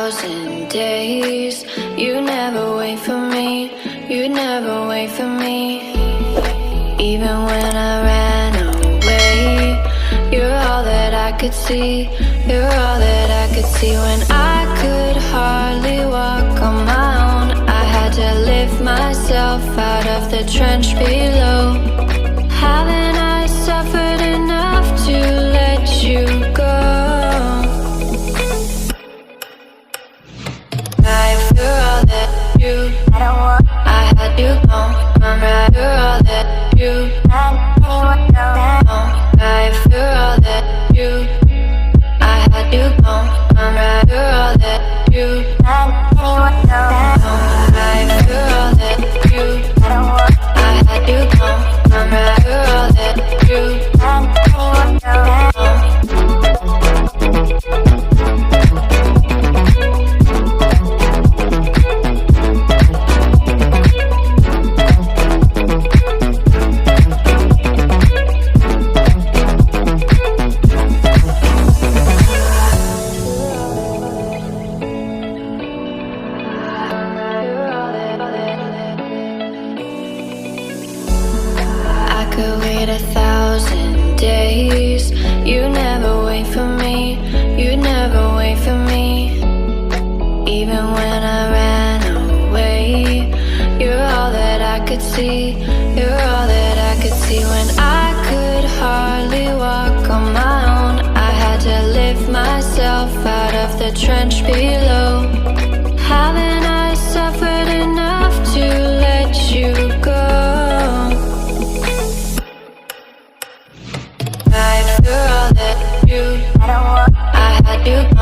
1,000 days. You never wait for me, you never wait for me. Even when I ran away, you're all that I could see, you're all that I could see. When I could hardly walk on my own, I had to lift myself out of the trench below. Haven't I suffered enough to let you go? You're all that you, I had you gone. I'm right. You're all that you, life. You're all that you, I had you gone. I'm right. You're all that you, life. You're all that you, I had you gone. I'm right. You're all that you, could wait 1,000 days. You never wait for me, you never wait for me. Even when I ran away, you're all that I could see, you're all that I could see. When I could hardly walk on my own, I had to lift myself out of the trench below. Haven't I suffered enough to let you go? You're all that you, I had you.